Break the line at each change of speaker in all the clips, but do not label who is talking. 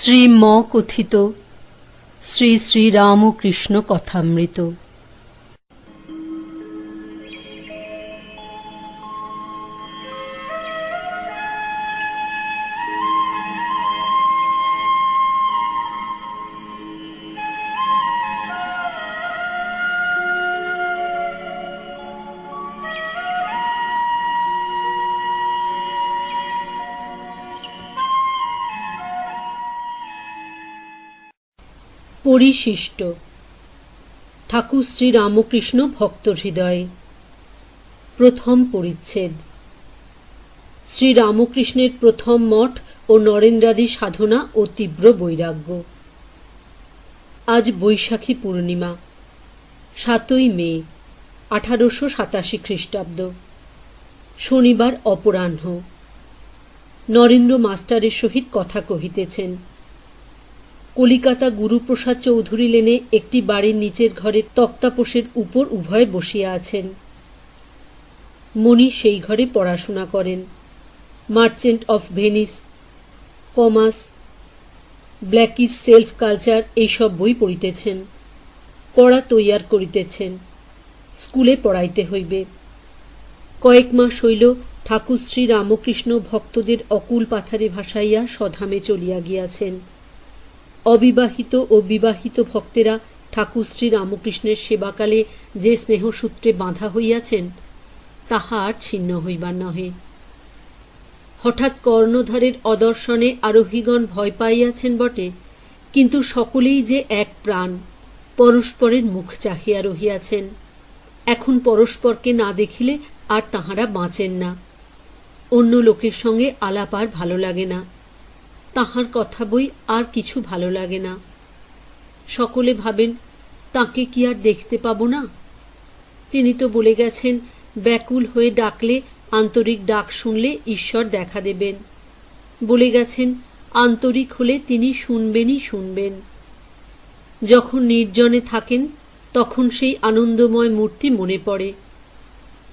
শ্রীম কথিত শ্রী শ্রীরামকৃষ্ণ কথামৃত। পরিশিষ্ট। ঠাকুর শ্রী রামকৃষ্ণ ভক্ত হৃদয়ে। প্রথম পরিচ্ছেদ। শ্রী রামকৃষ্ণের প্রথম মঠ ও নরেন্দ্রাদি সাধনা ও তীব্র বৈরাগ্য। আজ বৈশাখী পূর্ণিমা, 7ই মে 1887 খ্রিস্টাব্দ, শনিবার অপরাহ্ন। নরেন্দ্র মাস্টারের সহিত কথা কহিতেছেন। কলিকাতা গুরুপ্রসাদ চৌধুরী লেনে একটি বাড়ির নিচের ঘরে তক্তাপোষের উপর উভয়ে বসিয়া আছেন। মণি সেই ঘরে পড়াশোনা করেন। Merchant of Venice, Comus, Blackie's self culture এইসব বই পড়িতেছেন। পড়া তৈয়ার করিতেছেন। স্কুলে পড়াইতে হইবে। কয়েক মাস হইল ঠাকুর শ্রী রামকৃষ্ণ ভক্তদের অকুল পাথারে ভাসাইয়া স্বধামে চলিয়া গিয়াছেন। অবিবাহিত ও বিবাহিত ভক্তেরা ঠাকুর শ্রী রামকৃষ্ণের সেবাকালে যে স্নেহসূত্রে বাঁধা হইয়াছেন, তাহা আর ছিন্ন হইবার নহে। হঠাৎ কর্ণধারের অদর্শনে আরোহীগণ ভয় পাইয়াছেন বটে, কিন্তু সকলেই যে এক প্রাণ, পরস্পরের মুখ চাহিয়া রহিয়াছেন। এখন পরস্পরকে না দেখিলে আর তাহারা বাঁচেন না। অন্য লোকের সঙ্গে আলাপ আর ভালো লাগে না। তাহার কথা বই আর কিছু ভালো লাগে না। সকলে ভাবেন, তাকে কি আর দেখতে পাব না? তিনি তো বলে গেছেন, ব্যাকুল হয়ে ডাকলে, আন্তরিক ডাক শুনলে ঈশ্বর দেখা দেবেন। বলে গেছেন, আন্তরিক হলে তিনি শুনবেনই শুনবেন। যখন নির্জনে থাকেন, তখন সেই আনন্দময় মূর্তি মনে পড়ে।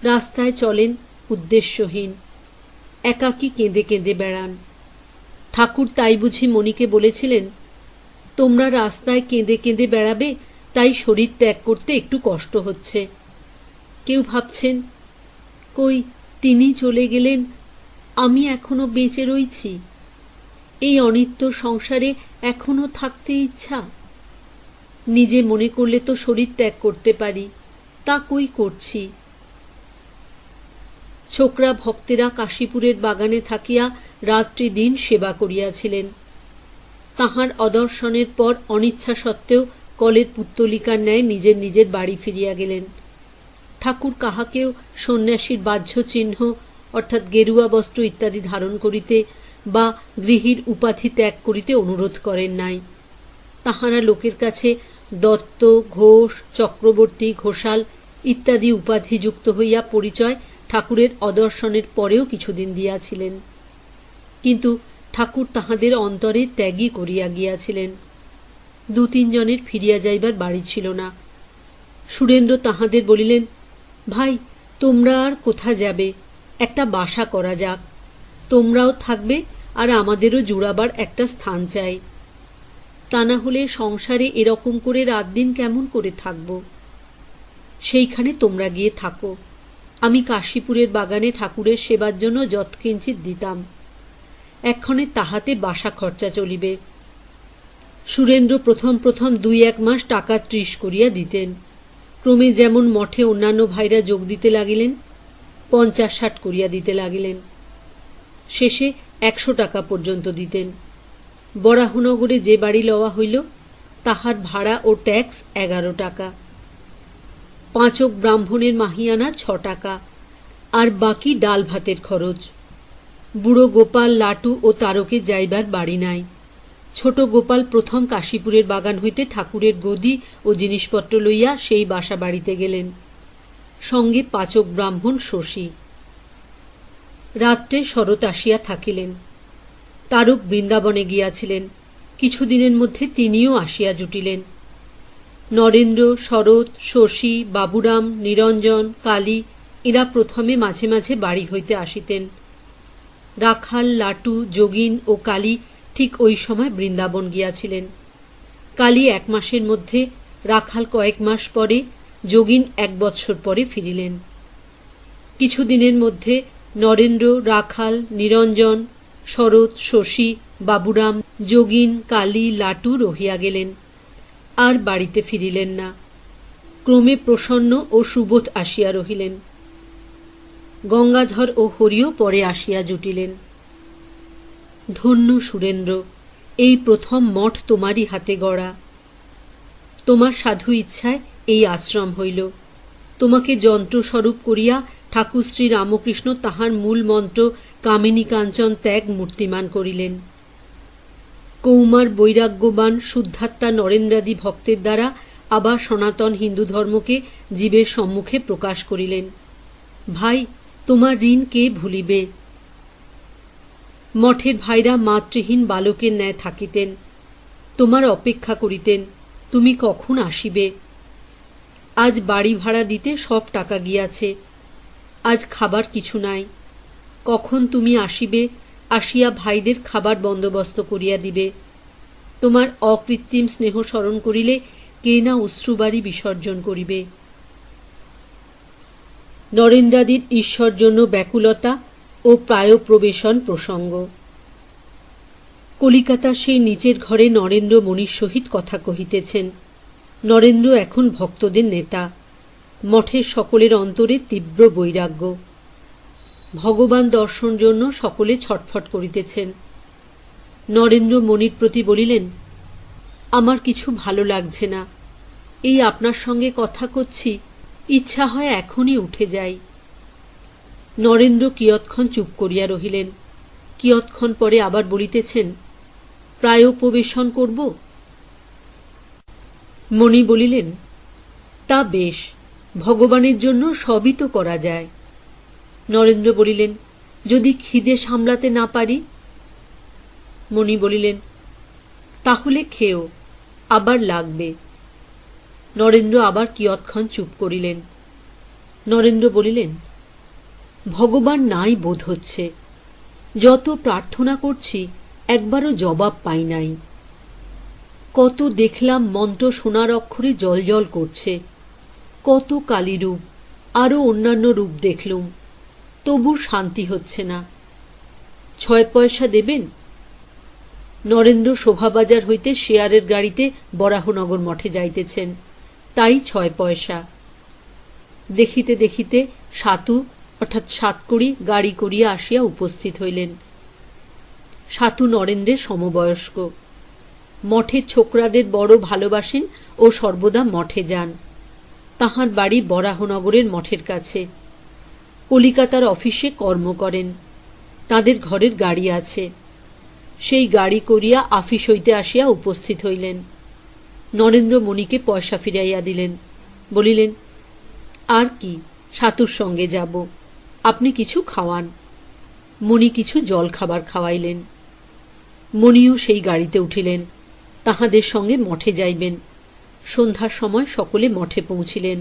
রাস্তায় চলেন উদ্দেশ্যহীন, একাকী কেঁদে কেঁদে বেড়ান। ঠাকুর তাই বুঝি মণিকে বলেছিলেন, তোমরা রাস্তায় কেঁদে কেঁদে বেড়াবে, তাই শরীর ত্যাগ করতে একটু কষ্ট হচ্ছে। কেউ ভাবছেন, কই তিনি চলে গেলেন, আমি এখনো বেঁচে রইছি। এই অনিত্য সংসারে এখনো থাকতে ইচ্ছা। নিজে মনে করলে তো শরীর ত্যাগ করতে পারি, তা কই করছি। ছোকরা ভক্তেরা কাশীপুরের বাগানে থাকিয়া রাত্রি দিন সেবা করিয়াছিলেন। তাহার অদর্শনের পর অনিচ্ছা সত্ত্বেও কলের পুত্তলিকার ন্যায় নিজের নিজের বাড়ি ফিরিয়া গেলেন। ঠাকুর কাহাকেও সন্ন্যাসীর বাহ্য চিহ্ন অর্থাৎ গেরুয়া বস্ত্র ইত্যাদি ধারণ করিতে বা গৃহীর উপাধি ত্যাগ করিতে অনুরোধ করেন নাই। তাহারা লোকের কাছে দত্ত, ঘোষ, চক্রবর্তী, ঘোষাল ইত্যাদি উপাধিযুক্ত হইয়া পরিচয় ঠাকুরের অদর্শনের পরেও কিছুদিন দিয়াছিলেন। কিন্তু ঠাকুর তাহাদের অন্তরে ত্যাগী করিয়া গিয়াছিলেন। 2-3 জনের ফিরিয়া যাইবার বাড়ি ছিল না। সুরেন্দ্র তাহাদের বলিলেন, ভাই, তোমরা আর কোথা যাবে? একটা বাসা করা যাক। তোমরাও থাকবে আর আমাদেরও জুড়াবার একটা স্থান চাই। তা না হলে সংসারে এরকম করে রাত দিন কেমন করে থাকব? সেইখানে তোমরা গিয়ে থাকো। আমি কাশীপুরের বাগানে ঠাকুরের সেবার জন্য যৎকিঞ্চিৎ দিতাম। এক্ষণে তাহাতে বাসা খরচা চলিবে। সুরেন্দ্র প্রথম 2-1 মাস টাকা 30 করিয়া দিতেন। ক্রমে যেমন মঠে অন্যান্য ভাইরা যোগ দিতে লাগিলেন, 50-60 করিয়া দিতে লাগিলেন। শেষে 100 টাকা পর্যন্ত দিতেন। বরাহনগরে যে বাড়ি লওয়া হইল, তাহার ভাড়া ও ট্যাক্স 11 টাকা। 5 ব্রাহ্মণের মাহিয়ানা 6 টাকা, আর বাকি ডাল ভাতের খরচ। বুড়ো গোপাল, লাটু ও তারকে যাইবার বাড়ি নাই। ছোট গোপাল প্রথম কাশীপুরের বাগান হইতে ঠাকুরের গদি ও জিনিসপত্র লইয়া সেই বাসা বাড়িতে গেলেন। সঙ্গে 5 ব্রাহ্মণ শশী। রাত্রে শরৎ আসিয়া থাকিলেন। তারক বৃন্দাবনে গিয়াছিলেন। কিছুদিনের মধ্যে তিনিও আসিয়া জুটিলেন। নরেন্দ্র, শরৎ, শশী, বাবুরাম, নিরঞ্জন, কালী এরা প্রথমে মাঝে মাঝে বাড়ি হইতে আসিতেন। রাখাল, লাটু, যোগিন ও কালী ঠিক ওই সময় বৃন্দাবন গিয়াছিলেন। কালী 1 মাসের মধ্যে, রাখাল কয়েক মাস পরে, যোগিন 1 বৎসর পরে ফিরিলেন। কিছুদিনের মধ্যে নরেন্দ্র, রাখাল, নিরঞ্জন, শরৎ, শশী, বাবুরাম, যোগিন, কালী, লাটু রহিয়া গেলেন, আর বাড়িতে ফিরিলেন না। ক্রমে প্রসন্ন ও সুবোধ আসিয়া রহিলেন। গঙ্গাধর ও হরিও পরে আসিয়া জুটিলেন। ধন্য সুরেন্দ্র, এই প্রথম মঠ তোমারই হাতে গড়া। তোমার সাধু ইচ্ছায় এই আশ্রম হইল। তোমাকে যন্ত্রস্বরূপ করিয়া ঠাকুর শ্রী রামকৃষ্ণ তাহার মূল মন্ত্র কামিনী কাঞ্চন ত্যাগ মূর্তিমান করিলেন। কৌমার বৈরাগ্যবান শুদ্ধাত্মা নরেন্দ্রাদি ভক্তের দ্বারা আবার সনাতন হিন্দু ধর্মকে জীবের সম্মুখে প্রকাশ করিলেন। ভাই, তোমার ঋণ কে ভুলিবে? মঠের ভাইরা মাতৃহীন বালকের ন্যায় থাকিতেন, তোমার অপেক্ষা করিতেন তুমি কখন আসিবে। আজ বাড়ি ভাড়া দিতে সব টাকা গিয়াছে, আজ খাবার কিছু নাই। কখন তুমি আসিবে, আসিয়া ভাইদের খাবার বন্দোবস্ত করিয়া দিবে। তোমার অকৃত্রিম স্নেহ স্মরণ করিলে কে না অশ্রুবারি বিসর্জন করিবে। নরেন্দ্রাদির ঈশ্বর জন্য ব্যাকুলতা ও প্রায় প্রবেশন প্রসঙ্গ। কলিকাতা সেই নিচের ঘরে নরেন্দ্র মণির সহিত কথা কহিতেছেন। নরেন্দ্র এখন ভক্তদের নেতা। মঠের সকলের অন্তরে তীব্র বৈরাগ্য। ভগবান দর্শন জন্য সকলে ছটফট করিতেছেন। নরেন্দ্র মণির প্রতি বলিলেন, আমার কিছু ভালো লাগছে না। এই আপনার সঙ্গে কথা করছি, ইচ্ছা হয় এখনই উঠে যাই। নরেন্দ্র কিয়ৎক্ষণ চুপ করিয়া রহিলেন। কিয়ৎক্ষণ পরে আবার বলিতেছেন, প্রায়োপবেশন করব? মণি বলিলেন, তা বেশ, ভগবানের জন্য সবই তো করা যায়। নরেন্দ্র বলিলেন, যদি খিদে সামলাতে না পারি? মণি বলিলেন, তাহলে খেও, আবার লাগবে। নরেন্দ্র আবার কিয়ৎক্ষণ চুপ করিলেন। নরেন্দ্র বলিলেন, ভগবান নাই বোধ হচ্ছে। যত প্রার্থনা করছি একবারও জবাব পাই নাই। কত দেখলাম মন্ত্র সোনার অক্ষরে জলজল করছে, কত কালীরূপ, আরও অন্যান্য রূপ দেখলুম, তবু শান্তি হচ্ছে না। 6 পয়সা দেবেন? নরেন্দ্র শোভাবাজার হইতে শেয়ারের গাড়িতে বরাহনগর মঠে যাইতেছেন, তাই 6 পয়সা। দেখিতে দেখিতে সাতু অর্থাৎ সাতকড়ি গাড়ি করিয়া আসিয়া উপস্থিত হইলেন। সাতু নরেন্দ্রের সমবয়স্ক। মঠের ছোকরাদের বড় ভালোবাসেন ও সর্বদা মঠে যান। তাহার বাড়ি বরাহনগরের মঠের কাছে। কলিকাতার অফিসে কর্ম করেন। তাদের ঘরের গাড়ি আছে। সেই গাড়ি করিয়া আফিস হইতে আসিয়া উপস্থিত হইলেন। নরেন্দ্র মণিকে পয়সা ফিরাইয়া দিলেন। বলিলেন, আর কি, সাতুর সঙ্গে যাব, আপনি কিছু খাওয়ান। মণি কিছু জল খাবার খাওয়াইলেন। মণিও সেই গাড়িতে উঠিলেন। তাহাদের সঙ্গে মঠে যাইবেন। সন্ধ্যার সময় সকলে মঠে পৌঁছিলেন।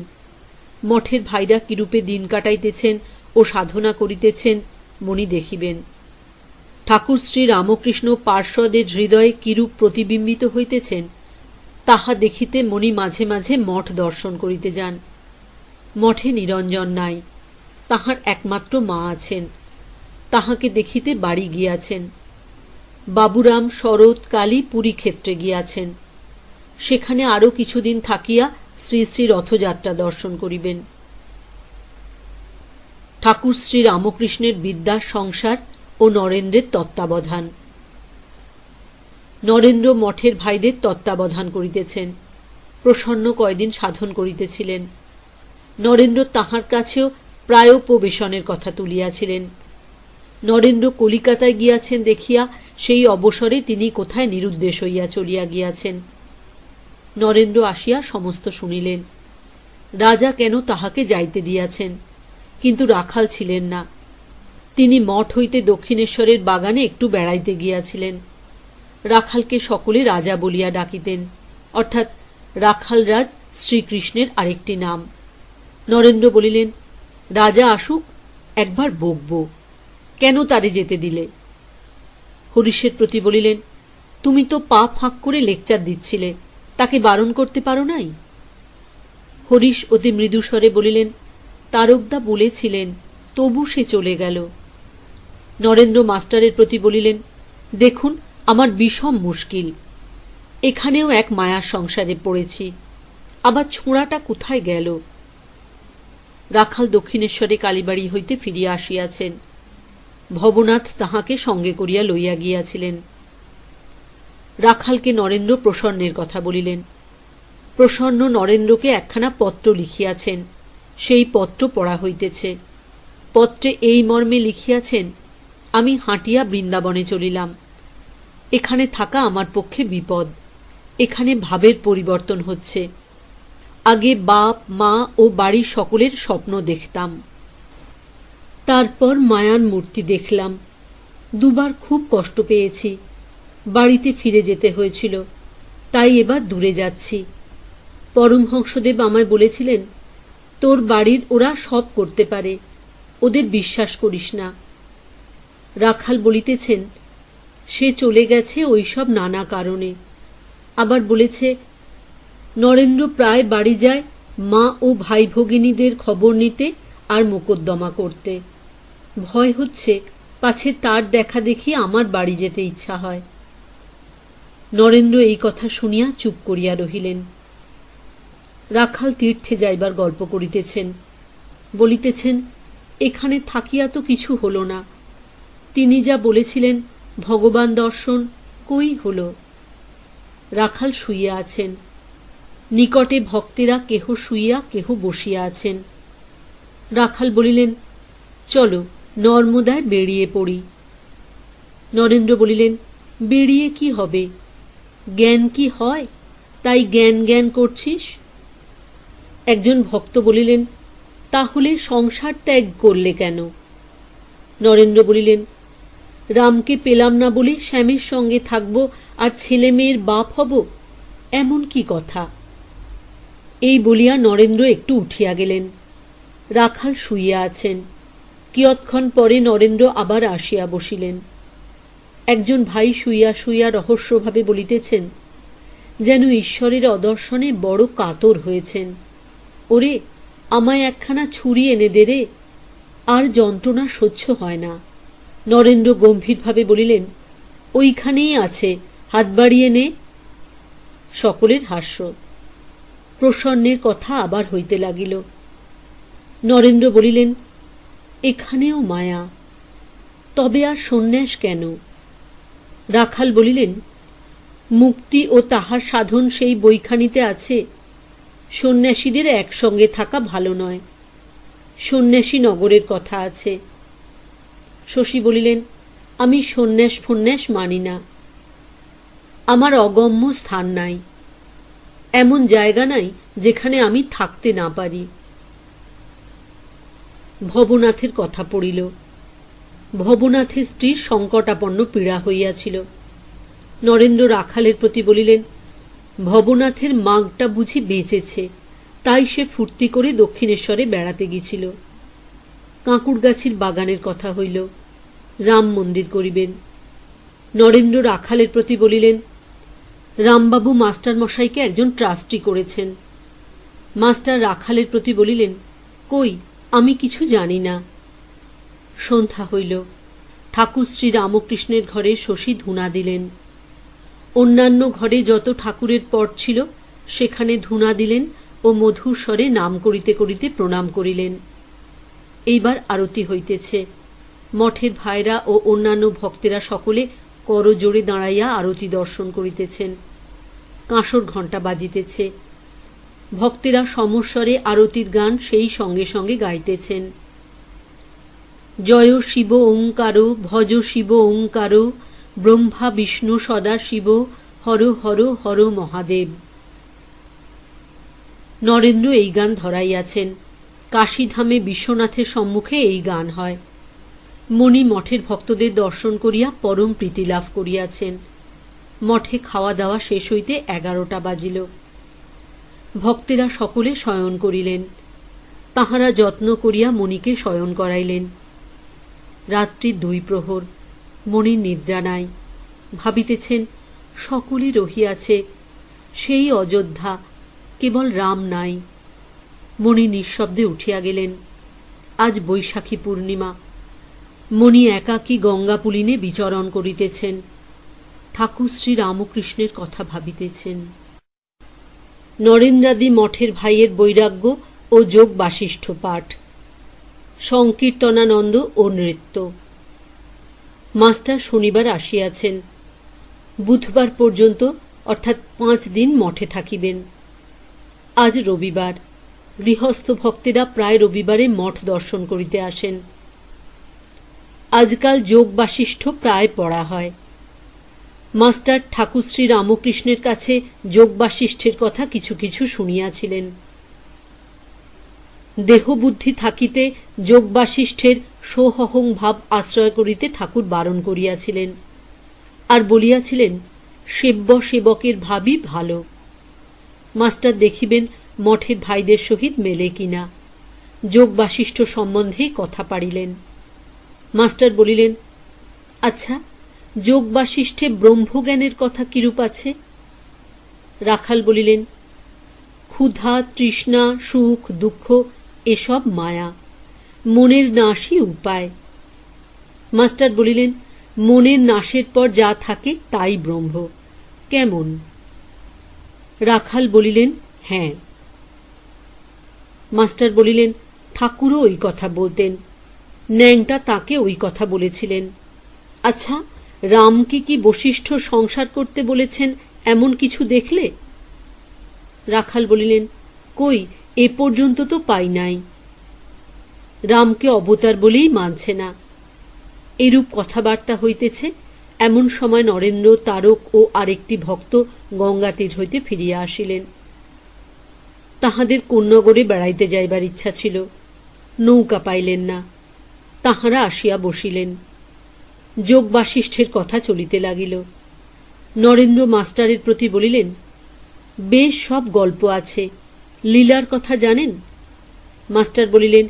মঠের ভাইরা কিরূপে দিন কাটাইতেছেন ও সাধনা করিতেছেন মণি দেখিবেন। ঠাকুর শ্রী রামকৃষ্ণ পার্শ্বদের হৃদয়ে কিরূপ প্রতিবিম্বিত হইতেছেন তাহা দেখিতে মণি মাঝে মাঝে মঠ দর্শন করিতে যান। মঠে নিরঞ্জন নাই, তাহার একমাত্র মা আছেন। তাহাকে দেখিতে বাড়ি গিয়াছেন। বাবুরাম, শরৎ, কালী পুরী ক্ষেত্রে গিয়াছেন। সেখানে আরও কিছুদিন থাকিয়া শ্রী শ্রী রথযাত্রা দর্শন করিবেন। ঠাকুর শ্রী রামকৃষ্ণের বিদ্যা, সংসার ও নরেন্দ্রের তত্ত্বাবধান। নরেন্দ্র মঠের ভাইদের তত্ত্বাবধান করিতেছেন। প্রসন্ন কয়দিন সাধন করিতেছিলেন। নরেন্দ্র তাহার কাছেও প্রায়োপবেশনের কথা তুলিয়াছিলেন। নরেন্দ্র কলিকাতায় গিয়াছেন দেখিয়া সেই অবসরে তিনি কোথায় নিরুদ্দেশ হইয়া চলিয়া গিয়াছেন। নরেন্দ্র আসিয়া সমস্ত শুনিলেন। রাজা কেন তাহাকে যাইতে দিয়াছেন, কিন্তু রাখাল ছিলেন না। তিনি মঠ হইতে দক্ষিণেশ্বরের বাগানে একটু বেড়াইতে গিয়াছিলেন। রাখালকে সকলে রাজা বলিয়া ডাকিতেন, অর্থাৎ রাখালরাজ শ্রীকৃষ্ণের আরেকটি নাম। নরেন্দ্র বলিলেন, রাজা আসুক, একবার বকব, কেন তারে যেতে দিলে? হরিশের প্রতি বলিলেন, তুমি তো পা ফাঁক করে লেকচার দিচ্ছিলে, তাকে বারণ করতে পারো নাই? হরিশ অতি মৃদুস্বরে বলিলেন, তারকদা বলেছিলেন, তবু সে চলে গেল। নরেন্দ্র মাস্টারের প্রতি বলিলেন, দেখুন, আমার বিষম মুশকিল। এখানেও এক মায়ার সংসারে পড়েছি, আবার ছোঁড়াটা কোথায় গেল? রাখাল দক্ষিণেশ্বরে কালীবাড়ি হইতে ফিরিয়া আসিয়াছেন। ভবনাথ তাহাকে সঙ্গে করিয়া লইয়া গিয়াছিলেন। রাখালকে নরেন্দ্র প্রসন্নের কথা বলিলেন। প্রসন্ন নরেন্দ্রকে একখানা পত্র লিখিয়াছেন, সেই পত্র পড়া হইতেছে। পত্রে এই মর্মে লিখিয়াছেন, আমি হাঁটিয়া বৃন্দাবনে চলিলাম। এখানে থাকা আমার পক্ষে বিপদ। এখানে ভাবের পরিবর্তন হচ্ছে। আগে বাপ মা ও বাড়ির সকলের স্বপ্ন দেখতাম, তারপর মায়ার মূর্তি দেখলাম। দুবার খুব কষ্ট পেয়েছি, বাড়িতে ফিরে যেতে হয়েছিল, তাই এবার দূরে যাচ্ছি। পরমহংসদেব আমায় বলেছিলেন, তোর বাড়ির ওরা সব করতে পারে, ওদের বিশ্বাস করিস না। রাখাল বলিতেছেন, সে চলে গেছে ওইসব নানা কারণে। আবার বলেছে, নরেন্দ্র প্রায় বাড়ি যায় মা ও ভাই ভগিনীদের খবর নিতে আর মোকদ্দমা করতে। ভয় হচ্ছে পাছে তার দেখা দেখি আমার বাড়ি যেতে ইচ্ছা হয়। নরেন্দ্র এই কথা শুনিয়া চুপ করিয়া রহিলেন। রাখাল তীর্থে যাইবার গল্প করিতেছেন। বলিতেছেন, এখানে থাকিয়া তো কিছু হল না। তিনি যা বলেছিলেন ভগবান দর্শন, কই হল? রাখাল শুইয়া আছেন। নিকটে ভক্তেরা কেহ শুইয়া কেহ বসিয়া আছেন। রাখাল বলিলেন, চলো নর্মদায় বেরিয়ে পড়ি। নরেন্দ্র বলিলেন, বেরিয়ে কি হবে? জ্ঞান কি হয়, তাই জ্ঞান জ্ঞান করছিস? একজন ভক্ত বলিলেন, তাহলে সংসার ত্যাগ করলে কেন? নরেন্দ্র বলিলেন, রামকে পেলাম না বলে শ্যামের সঙ্গে থাকব আর ছেলে মেয়ের বাপ হব, এমন কি কথা? এই বলিয়া নরেন্দ্র একটু উঠিয়া গেলেন। রাখাল শুইয়া আছেন। কিয়ৎক্ষণ পরে নরেন্দ্র আবার আসিয়া বসিলেন। একজন ভাই শুইয়া শুইয়া রহস্যভাবে বলিতেছেন, যেন ঈশ্বরের অদর্শনে বড় কাতর হয়েছেন। ওরে, আমায় একখানা ছুরি এনে দে রে, আর যন্ত্রণা সহ্য হয় না। নরেন্দ্র গম্ভীরভাবে বলিলেন, ওইখানেই আছে, হাত বাড়িয়ে নে। সকলের হাস্য। প্রসন্নের কথা আবার হইতে লাগিল। নরেন্দ্র বলিলেন, এখানেও মায়া, তবে আর সন্ন্যাস কেন? রাখাল বলিলেন, মুক্তি ও তাহার সাধন সেই বইখানিতে আছে। সন্ন্যাসীদের একসঙ্গে থাকা ভালো নয়। সন্ন্যাসী নগরের কথা আছে। শশী বলিলেন, আমি সন্ন্যাস ফন্যাস মানি না। আমার অগম্য স্থান নাই, এমন জায়গা নাই যেখানে আমি থাকতে না পারি। ভবনাথের কথা পড়িল। ভবনাথের স্ত্রীর সংকটাপন্ন পীড়া হইয়াছিল। নরেন্দ্র রাখালের প্রতি বলিলেন, ভবনাথের মাগটা বুঝি বেঁচেছে, তাই সে ফুর্তি করে দক্ষিণেশ্বরে বেড়াতে গিয়েছিল। কাঁকুড়গাছির বাগানের কথা হইল, রাম মন্দির করিবেন। নরেন্দ্র রাখালের প্রতি বলিলেন, রামবাবু মাস্টার মশাইকে একজন ট্রাস্টি করেছেন। মাস্টার রাখালের প্রতি বলিলেন, কই, আমি কিছু জানি না। সন্ধ্যা হইল। ঠাকুর শ্রী রামকৃষ্ণের ঘরে শশী ধূনা দিলেন। অন্যান্য ঘরে যত ঠাকুরের পট ছিল সেখানে ধূনা দিলেন ও মধুর স্বরে নাম করিতে করিতে প্রণাম করিলেন। এইবার আরতি হইতেছে। মঠের ভাইরা ও অন্যান্য ভক্তেরা সকলে করজোড়ে দাঁড়াইয়া আরতি দর্শন করিতেছেন। কাঁসর ঘণ্টা বাজিতেছে। ভক্তেরা সমস্বরে আরতির গান সেই সঙ্গে সঙ্গে গাইতেছেন। জয় শিব ওঙ্কার, ভজ শিব ওঙ্কার, ব্রহ্মা বিষ্ণু সদা শিব, হর হর হর মহাদেব। নরেন্দ্র এই গান ধরাইয়াছেন। কাশীধামে বিশ্বনাথের সম্মুখে এই গান হয়। মণি মঠের ভক্তদের দর্শন করিয়া পরম প্রীতি লাভ করিয়াছেন। মঠে খাওয়া দাওয়া শেষ হইতে 11টা বাজিল। ভক্তেরা সকলে শয়ন করিলেন। তাহারা যত্ন করিয়া মণিকে শয়ন করাইলেন। রাত্রি 2 প্রহর। মণির নিদ্রা নাই। ভাবিতেছেন, সকলই রহিয়াছে, সেই অযোধ্যা, কেবল রাম নাই। মণি নিঃশব্দে উঠিয়া গেলেন। আজ বৈশাখী পূর্ণিমা। মণি একাকী গঙ্গাপুলিনে বিচরণ করিতেছেন, ঠাকুর শ্রী রামকৃষ্ণের কথা ভাবিতেছেন। নরেন্দ্রাদি মঠের ভাইয়ের বৈরাগ্য ও যোগ বাসিষ্ঠ পাঠ, সংকীর্তনানন্দ ও নৃত্য। মাস্টার শনিবার আসিয়াছেন। বুধবার পর্যন্ত অর্থাৎ 5 দিন মঠে থাকিবেন। আজ রবিবার। গৃহস্থ ভক্তেরা প্রায় রবিবারে মঠ দর্শন করিতে আসেন। আজকাল যোগ বাসিষ্ঠ প্রায় পড়া হয়। মাস্টার ঠাকুর শ্রী রামকৃষ্ণের কাছে যোগ বাসিষ্ঠের কথা কিছু কিছু শুনিয়াছিলেন। দেহবুদ্ধি থাকিতে যোগ বাসিষ্ঠের সোহং ভাব আশ্রয় করিতে ঠাকুর বারণ করিয়াছিলেন, আর বলিয়াছিলেন সেব্য সেবকের ভাবই ভালো। মাস্টার দেখিবেন মঠের ভাইদের সহিত মেলে কিনা। যোগ বাসিষ্ঠ সম্বন্ধে কথা পাড়িলেন। মাস্টার বলিলেন, আচ্ছা, যোগ বাসিষ্ঠে ব্রহ্মজ্ঞানের কথা কিরূপ আছে? রাখাল বলিলেন, ক্ষুধা, তৃষ্ণা, সুখ, দুঃখ এসব মায়া, মনের নাশই উপায়। মাস্টার বলিলেন, মনের নাশের পর যা থাকে তাই ব্রহ্ম। কেমন? রাখাল বলিলেন, হ্যাঁ। মাস্টার বলিলেন, ঠাকুরও ওই কথা বলতেন, ন্যাংটা তাকে ওই কথা বলেছিলেন। আচ্ছা, রামকে কি বশিষ্ঠ সংসার করতে বলেছেন এমন কিছু দেখলে? রাখাল বলিলেন, কই, এ পর্যন্ত তো পাই নাই। রামকে অবতার বলেই মানছে না। এরূপ কথাবার্তা হইতেছে। এমন সময় নরেন্দ্র, তারক ও আরেকটি ভক্ত গঙ্গা তীর হইতে ফিরিয়া আসিলেন। তাহাদের কোন্নগরে বেড়াইতে যাইবার ইচ্ছা ছিল, নৌকা পাইলেন না। তাহারা আসিয়া বসিলেন। যোগ বাসিষ্ঠের কথা চলিতে লাগিল। নরেন্দ্র মাস্টারের প্রতি বলিলেন, বেশ সব গল্প আছে, লীলার কথা জানেন? মাস্টার বলিলেন,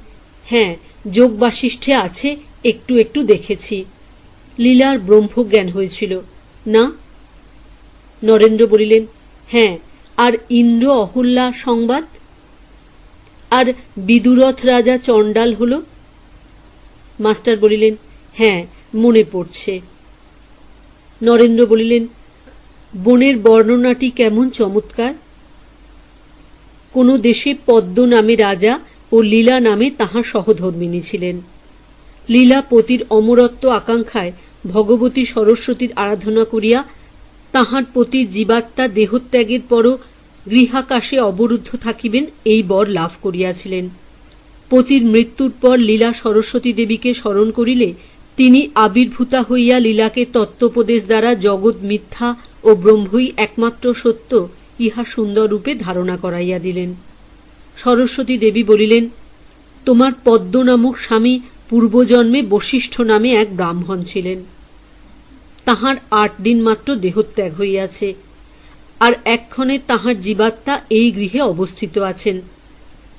হ্যাঁ, যোগ বাসিষ্ঠে আছে, একটু একটু দেখেছি। লীলার ব্রহ্মজ্ঞান হয়েছিল না? নরেন্দ্র বলিলেন, হ্যাঁ। আর ইন্দ্র অহল্যা সংবাদ? আর বিদুরথ রাজা চণ্ডাল হল? মাস্টার বলিলেন, হ্যাঁ, মনে পড়ছে। নরেন্দ্র বলিলেন, বনের বর্ণনাটি কেমন চমৎকার! কোন দেশে পদ্ম নামে রাজা ও লীলা নামে তাহার সহধর্মিণী ছিলেন। লীলা পতির অমরত্ব আকাঙ্ক্ষায় ভগবতী সরস্বতীর আরাধনা করিয়া তাহার পতি জীবাত্মা দেহত্যাগের পরও গৃহাকাশে অবরুদ্ধ থাকিবেন এই বর লাভ করিয়াছিলেন। পতির মৃত্যুর পর লীলা সরস্বতী দেবীকে স্মরণ করিলে তিনি আবির্ভূতা হইয়া লীলাকে তত্ত্বোপদেশ দ্বারা জগৎ মিথ্যা ও ব্রহ্মই একমাত্র সত্য ইহা সুন্দর রূপে ধারণা করাইয়া দিলেন। সরস্বতী দেবী বলিলেন, তোমার পদ্ম নামক স্বামী পূর্বজন্মে বশিষ্ঠ নামে এক ব্রাহ্মণ ছিলেন। তাহার 8 দিন মাত্র দেহত্যাগ হইয়াছে, আর এক্ষণে তাহার জীবাত্মা এই গৃহে অবস্থিত আছেন।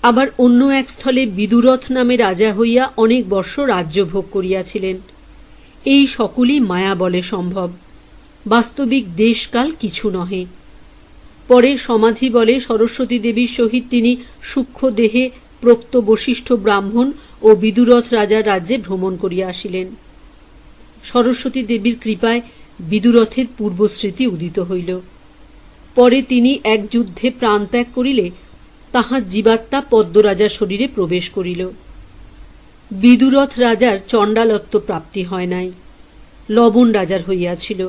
আবার অন্য এক স্থলে বিদুরথ নামে রাজা হইয়া অনেক বর্ষ রাজ্য ভোগ করিয়াছিলেন। এই সকলই মায়া বলে সম্ভব, বাস্তবিক দেশকাল কিছু নহে। পরে সমাধি বলে সরস্বতী দেবীর সহিত তিনি সূক্ষ্ম দেহে প্রোক্ত বশিষ্ঠ ব্রাহ্মণ ও বিদুরথ রাজার রাজ্যে ভ্রমণ করিয়া আসিলেন। সরস্বতী দেবীর কৃপায় বিদুরথের পূর্বস্মৃতি উদিত হইল। পরে তিনি এক যুদ্ধে প্রাণত্যাগ করিলে তাহার জীবাত্মা পদ্মরাজার শরীরে প্রবেশ করিল। বিদুরথ রাজার চণ্ডালত্ব প্রাপ্তি হয় নাই, লবণ রাজার হইয়াছিল।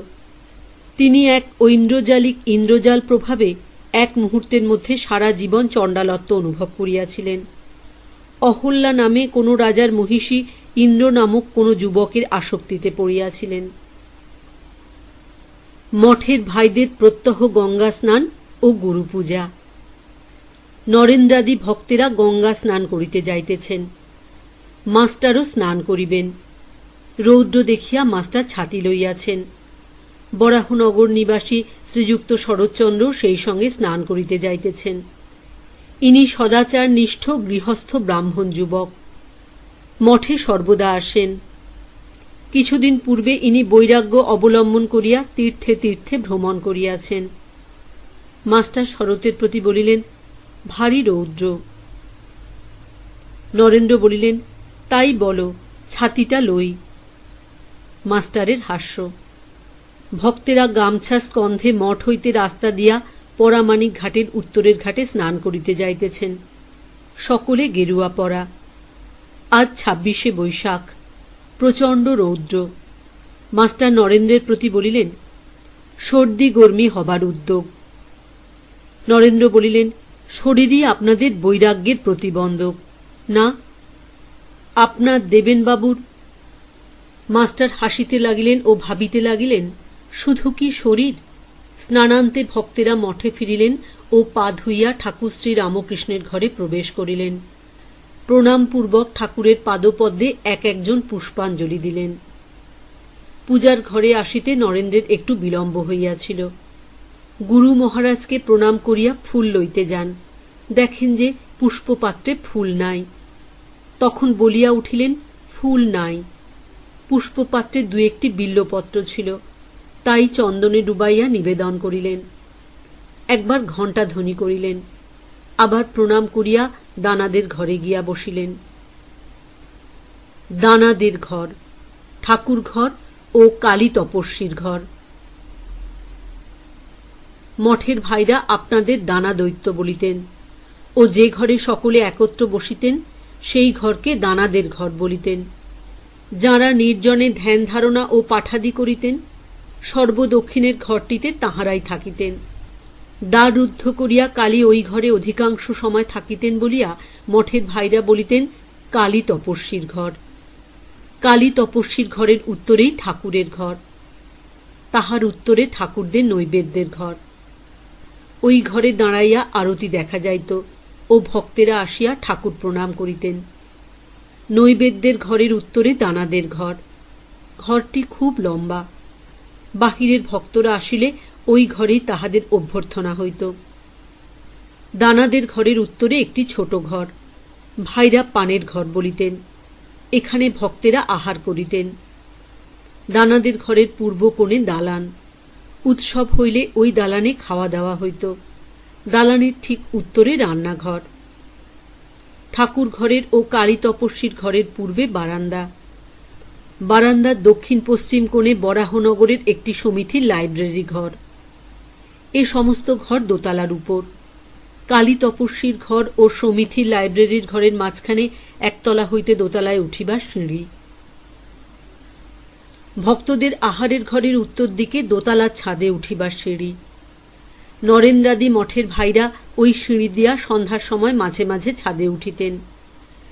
তিনি এক ঐন্দ্রজালিক ইন্দ্রজাল প্রভাবে এক মুহূর্তের মধ্যে সারা জীবন চণ্ডালত্ব অনুভব করিয়াছিলেন। অহল্যা নামে কোন রাজার মহিষী ইন্দ্র নামক কোন যুবকের আসক্তিতে পড়িয়াছিলেন। মঠের ভাইদের প্রত্যহ গঙ্গা স্নান ও গুরু পূজা। নরেন্দ্রাদি ভক্তেরা গঙ্গা স্নান করিতে যাইতেছেন। মাস্টারও স্নান করিবেন। রৌদ্র দেখিয়া মাস্টার ছাতি লইয়াছেন। বরাহনগর নিবাসী শ্রীযুক্ত শরৎচন্দ্র সেই সঙ্গে স্নান করিতে যাইতেছেন। ইনি সদাচার নিষ্ঠ গৃহস্থ ব্রাহ্মণ যুবক, মঠে সর্বদা আসেন। কিছুদিন পূর্বে ইনি বৈরাগ্য অবলম্বন করিয়া তীর্থে তীর্থে ভ্রমণ করিয়াছেন। মাস্টার শরতের প্রতি বলিলেন, ভারী রৌদ্র। নরেন্দ্র বলিলেন, তাই বলো, ছাতিটা লই। মাস্টারের হাস্য। ভক্তেরা গামছা স্কন্ধে মঠ হইতে রাস্তা দিয়া পরামানিক ঘাটের উত্তরের ঘাটে স্নান করিতে যাইতেছেন। সকলে গেরুয়া পরা। আজ 26শে বৈশাখ, প্রচণ্ড রৌদ্র। মাস্টার নরেন্দ্রের প্রতি বলিলেন, সর্দি গরমি হবার উদ্যোগ। নরেন্দ্র বলিলেন, শরীরই আপনাদের বৈরাগ্যের প্রতিবন্ধক না, আপনার দেবেনবাবুর। মাস্টার হাসিতে লাগিলেন ও ভাবিতে লাগিলেন, শুধু কি শরীর? স্নানান্তে ভক্তেরা মঠে ফিরিলেন ও পা ধুইয়া ঠাকুর শ্রী রামকৃষ্ণের ঘরে প্রবেশ করিলেন। প্রণামপূর্বক ঠাকুরের পাদপদ্মে এক একজন পুষ্পাঞ্জলি দিলেন। পূজার ঘরে আসিতে নরেন্দ্রের একটু বিলম্ব হইয়াছিল। গুরু মহারাজকে প্রণাম করিয়া ফুল লইতে যান, দেখেন যে পুষ্পপাত্রে ফুল নাই। তখন বলিয়া উঠিলেন, ফুল নাই। পুষ্পপাত্রে দু একটি বিল্বপত্র ছিল, তাই চন্দনে ডুবাইয়া নিবেদন করিলেন। একবার ঘণ্টা ধ্বনি করিলেন, আবার প্রণাম করিয়া দানাদের ঘরে গিয়া বসিলেন। দানাদের ঘর, ঠাকুর ঘর ও কালী তপস্বীর ঘর। মঠের ভাইরা আপনাদের দানা দৈত্য বলিতেন, ও যে ঘরে সকলে একত্র বসিতেন সেই ঘরকে দানাদের ঘর বলিতেন। যাঁরা নির্জনে ধ্যান ধারণা ও পাঠাদি করিতেন, সর্বদক্ষিণের ঘরটিতে তাঁহারাই থাকিতেন। দ্বার রুদ্ধ করিয়া কালী ওই ঘরে অধিকাংশ সময় থাকিতেন বলিয়া মঠের ভাইরা বলিতেন কালী তপস্বীর ঘর। কালী তপস্বীর ঘরের উত্তরেই ঠাকুরের ঘর, তাহার উত্তরে ঠাকুরদের নৈবেদ্যের ঘর। ওই ঘরে দাঁড়াইয়া আরতি দেখা যাইত ও ভক্তেরা আসিয়া ঠাকুর প্রণাম করিতেন। নৈবেদ্যের ঘরের উত্তরে দানাদের ঘর। ঘরটি খুব লম্বা। বাহিরের ভক্তরা আসিলে ওই ঘরেই তাহাদের অভ্যর্থনা হইত। দানাদের ঘরের উত্তরে একটি ছোট ঘর, ভাইরা পানের ঘর বলিতেন। এখানে ভক্তেরা আহার করিতেন। দানাদের ঘরের পূর্ব কোণে দালান। উৎসব হইলে ওই দালানে খাওয়া দাওয়া হইত। দালানের ঠিক উত্তরে রান্নাঘর। ঠাকুর ঘরের ও কালী তপস্বীর ঘরের পূর্বে বারান্দা। বারান্দার দক্ষিণ পশ্চিম কোণে বরাহনগরের একটি সমিতির লাইব্রেরি ঘর। এ সমস্ত ঘর দোতলার উপর। কালী তপস্বীর ঘর ও সমিতির লাইব্রেরির ঘরের মাঝখানে একতলা হইতে দোতলায় উঠিবার সিঁড়ি। ভক্তদের আহারের ঘরের উত্তর দিকে দোতলার ছাদে উঠিবার সিঁড়ি। নরেন্দ্রাদি মঠের ভাইরা ওই সিঁড়ি দিয়া সন্ধ্যার সময় মাঝে মাঝে ছাদে উঠিতেন।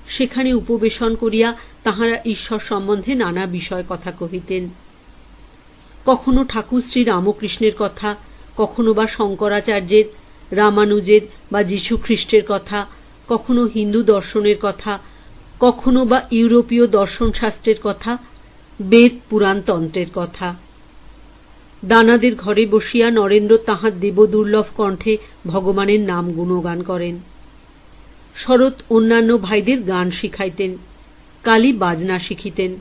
সেখানে উপবেশন করিয়া তাহারা ঈশ্বর সম্বন্ধে নানা বিষয় কথা কহিতেন। কখনো ঠাকুর শ্রী রামকৃষ্ণের কথা, কখনো বা শঙ্করাচার্যের, রামানুজের বা যীশুখ্রিস্টের কথা, কখনো হিন্দু দর্শনের কথা, কখনো বা ইউরোপীয় দর্শনশাস্ত্রের কথা, বেদ পুরাণতন্ত্রের কথা। দানাদের ঘরে বসিয়া নরেন্দ্র তাহার দেবদুর্লভ কণ্ঠে ভগবানের নাম গুণগান করেন। শরৎ অন্যান্য ভাইদের গান শিখাইতেন, কালী বাজনা শিখিতেন।